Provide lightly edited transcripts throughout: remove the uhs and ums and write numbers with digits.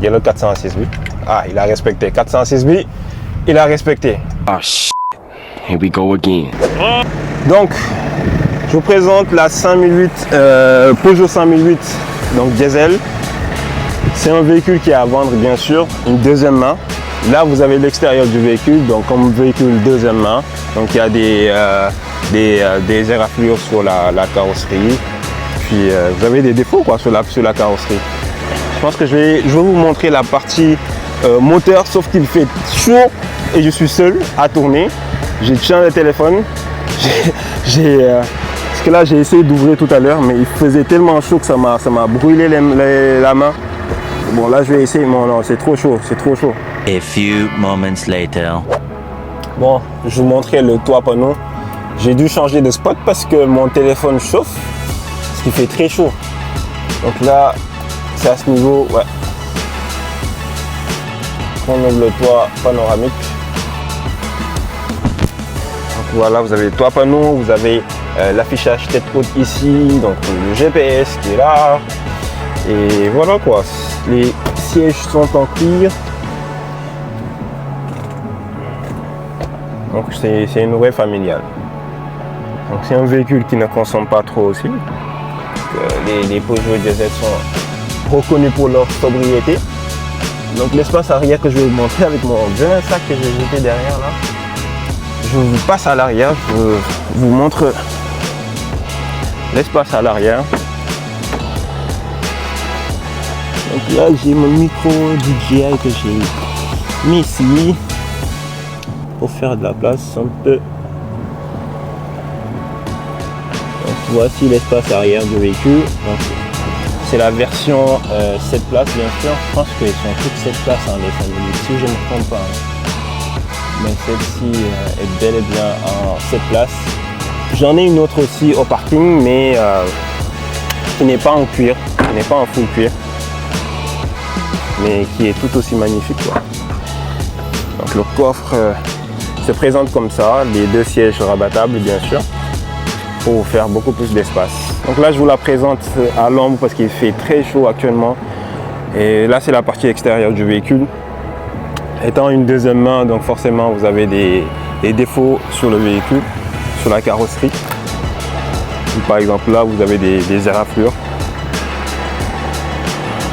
Il y a le 406 bi. Ah, il a respecté. 406 bi, il a respecté. Oh shit. Here we go again. Donc, je vous présente la 5008, Peugeot 5008, donc diesel. C'est un véhicule qui est à vendre, bien sûr, une deuxième main. Là, vous avez l'extérieur du véhicule, donc comme véhicule deuxième main. Donc, il y a des éraflures sur la carrosserie. Puis, vous avez des défauts quoi, sur la carrosserie. Je pense que je vais vous montrer la partie moteur, sauf qu'il fait chaud et je suis seul à tourner. J'ai changé le téléphone. Parce que là, j'ai essayé d'ouvrir tout à l'heure, mais il faisait tellement chaud que ça m'a brûlé la main. Bon, là, je vais essayer. Non, c'est trop chaud, c'est trop chaud. A few moments later. Bon, je vous montrais le toit panneau. J'ai dû changer de spot parce que mon téléphone chauffe, ce qui fait très chaud. Donc là, c'est à ce niveau, ouais. On ouvre le toit panoramique. Donc voilà, vous avez le toit panneau, vous avez l'affichage tête haute ici, donc le GPS qui est là. Et voilà quoi, les sièges sont en cuir. Donc c'est une vraie familiale. Donc c'est un véhicule qui ne consomme pas trop aussi. Les Peugeot diesel sont reconnus pour leur sobriété. Donc l'espace arrière que je vais vous montrer avec mon vieux sac que j'ai jeté derrière là. Je vous passe à l'arrière, je vous montre l'espace à l'arrière. Donc là j'ai mon micro DJI que j'ai mis ici pour faire de la place un peu. Donc voici l'espace arrière du véhicule. C'est la version 7 places bien sûr. Je pense qu'ils sont toutes 7 places en les si je ne me trompe pas. Mais celle-ci est bel et bien en 7 places. J'en ai une autre aussi au parking, mais qui n'est pas en cuir, qui n'est pas en full cuir, mais qui est tout aussi magnifique quoi. Donc le coffre se présente comme ça, les deux sièges rabattables bien sûr, pour vous faire beaucoup plus d'espace. Donc là je vous la présente à l'ombre parce qu'il fait très chaud actuellement. Et là c'est la partie extérieure du véhicule. Étant une deuxième main, donc forcément vous avez des défauts sur le véhicule, sur la carrosserie. Par exemple là vous avez des éraflures.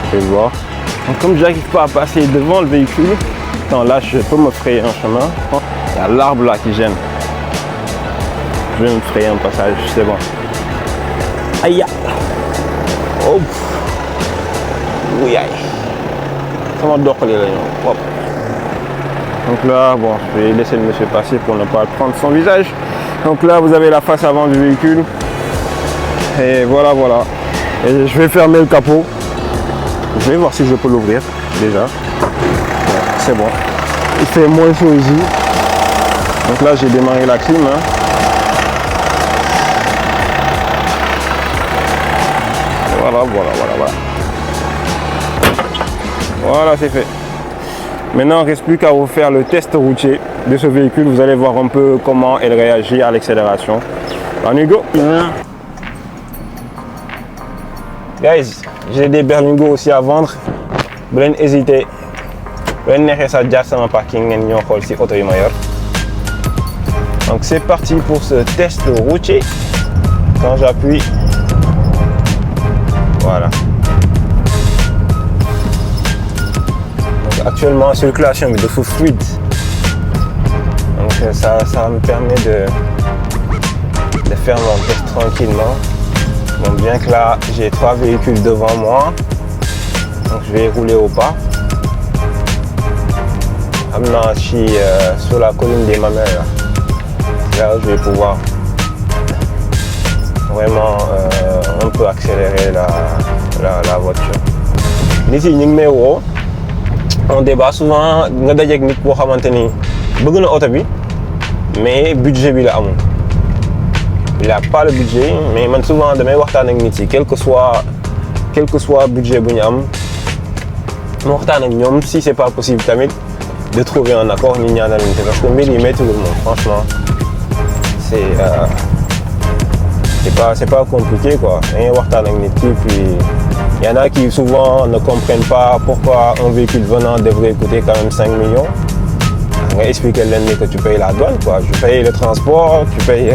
Vous pouvez le voir. Donc comme je n'arrive pas à passer devant le véhicule, là je peux me frayer un chemin. Il y a l'arbre là qui gêne. Je vais me frayer un passage, c'est bon. Aïe! Oh! Oui, aïe! Ça m'a doré là. Hop. Donc là, bon, je vais laisser le monsieur passer pour ne pas prendre son visage. Donc là, vous avez la face avant du véhicule. Et voilà, voilà. Et je vais fermer le capot. Je vais voir si je peux l'ouvrir déjà. C'est bon. Il fait moins chaud ici. Donc là, j'ai démarré la clim. Voilà. Voilà, c'est fait. Maintenant, il ne reste plus qu'à vous faire le test routier de ce véhicule. Vous allez voir un peu comment elle réagit à l'accélération. On y go. Guys, j'ai des berlingots aussi à vendre. Vous n'hésitez pas. Vous n'hésitez pas à un parking et si auto est meilleur. Donc c'est parti pour ce test routier. Quand j'appuie, voilà. Donc actuellement, circulation est de fou fluide. Donc ça me permet de faire mon test tranquillement. Bon, bien que là, j'ai 3 véhicules devant moi. Donc je vais rouler au pas. Maintenant, je suis sur la colline des Mamelles. Là, je vais pouvoir vraiment un peu accélérer la voiture. Ici, on débat souvent, on a des mais budget bi la amul. Il n'a pas le budget, mais man souvent damay waxtaan ak nit yi quel que soit budget bu ñu am ma waxtaan ak ñoom si c'est pas possible tamit de trouver un accord ñu ñaanalante parce que mbir yi méttiwul moom franchement c'est pas compliqué quoi. Dañuy waxtaan ak nit ki puis Il y en a qui souvent ne comprennent pas pourquoi un véhicule venant devrait coûter quand même 5 millions. On va expliquer l'ennemi que tu payes la douane, quoi. Tu payes le transport, tu payes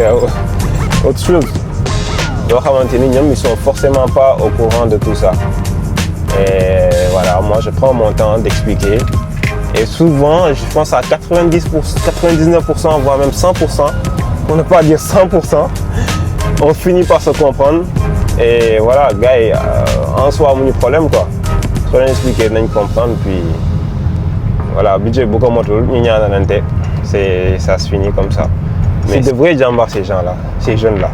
autre chose. Donc, ils sont forcément pas au courant de tout ça. Et voilà, moi je prends mon temps d'expliquer. Et souvent, je pense à 90%, 99%, voire même 100%, pour ne pas dire 100%, on finit par se comprendre. Et voilà, gars, en soi, il n'y a pas de problème, quoi. Soit on explique, on comprendre, puis voilà, budget beaucoup moins tout, ça se finit comme ça. Mais c'est de vrais jambars, ces gens-là, ces jeunes-là.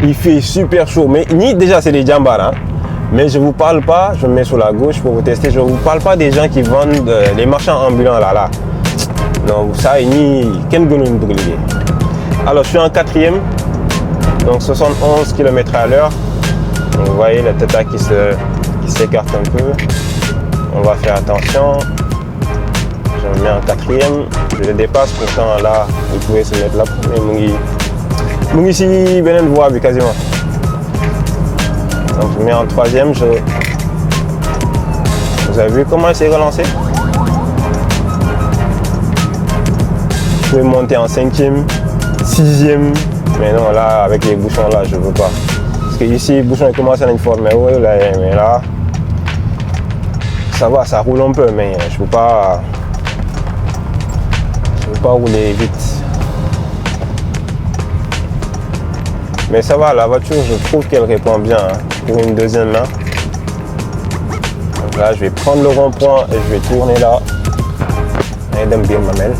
Il fait super chaud, mais déjà c'est des jambars, hein. Mais je ne vous parle pas, je me mets sur la gauche pour vous tester, je ne vous parle pas des gens qui vendent les marchands ambulants là. Non, ça, quel goulon brûlé. Alors, je suis en 4e, donc 71 km/h. Vous voyez la tête qui s'écarte un peu. On va faire attention. Je me mets en 4e, je le dépasse, pourtant là, vous pouvez se mettre là. Mais ici, benen voie quasiment. Donc je mets en 3e, vous avez vu comment il s'est relancé? Je peux monter en 5e, 6e, mais non, là, avec les bouchons là, je ne veux pas. Parce que ici, les bouchons commencent à être formés, ouais, là, mais là, ça va, ça roule un peu, mais je ne peux pas rouler vite. Mais ça va, la voiture, je trouve qu'elle répond bien, hein, pour une deuxième main. Donc là, je vais prendre le rond-point et je vais tourner là. Et d'un bien mamelle.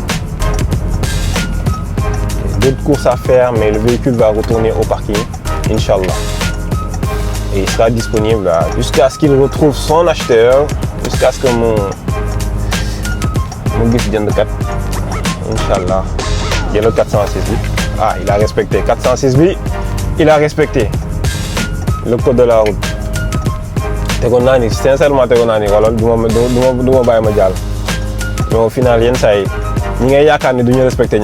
J'ai d'autres courses à faire, mais le véhicule va retourner au parking, Inch'Allah. Et il sera disponible jusqu'à ce qu'il retrouve son acheteur, jusqu'à ce que mon bus vienne de 4. Inch'Allah. Il y a le 406 bi. Ah, il a respecté. 406 bi. Il a respecté le code de la route. Sincèrement, mais au final, ils ne respectent pas.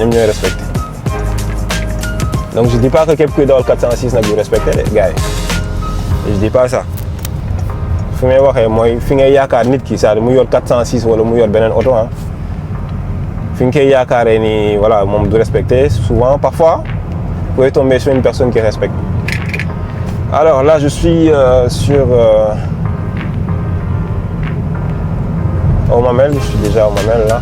Donc je ne dis pas que quelqu'un qui dans le 406 n'a pas respecté les gars. Je ne dis pas ça. Si je dis que ça 406 ou un auto, voilà, on doit respecter souvent, parfois. Vous pouvez tomber sur une personne qui respecte. Alors là, je suis sur au Mamel, je suis déjà au Mamel là.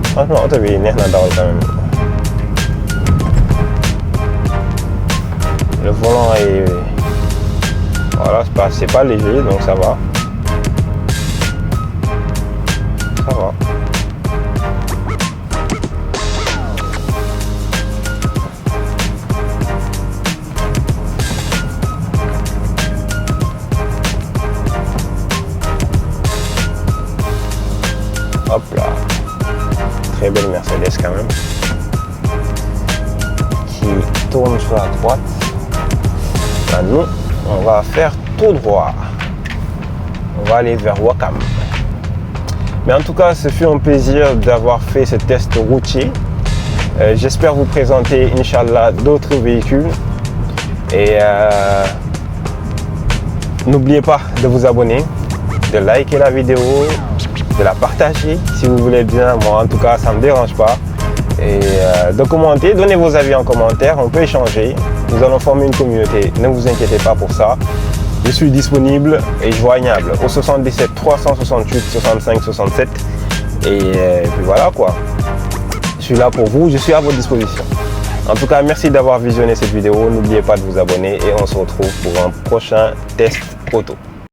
Franchement, on te vit quand même. Le volant est, voilà, c'est pas léger, donc ça va. Ça va. Hop là, très belle Mercedes quand même, qui tourne sur la droite. Maintenant, on va faire tout droit. On va aller vers Wakam. Mais en tout cas, ce fut un plaisir d'avoir fait ce test routier. J'espère vous présenter, Inch'Allah, d'autres véhicules. Et n'oubliez pas de vous abonner, de liker la vidéo, de la partager si vous voulez bien. Moi en tout cas ça ne me dérange pas, et de commenter, donnez vos avis en commentaire, on peut échanger, nous allons former une communauté, ne vous inquiétez pas pour ça. Je suis disponible et joignable au 77 368 65 67 et puis voilà quoi, je suis là pour vous, je suis à votre disposition. En tout cas, merci d'avoir visionné cette vidéo, n'oubliez pas de vous abonner et on se retrouve pour un prochain test auto.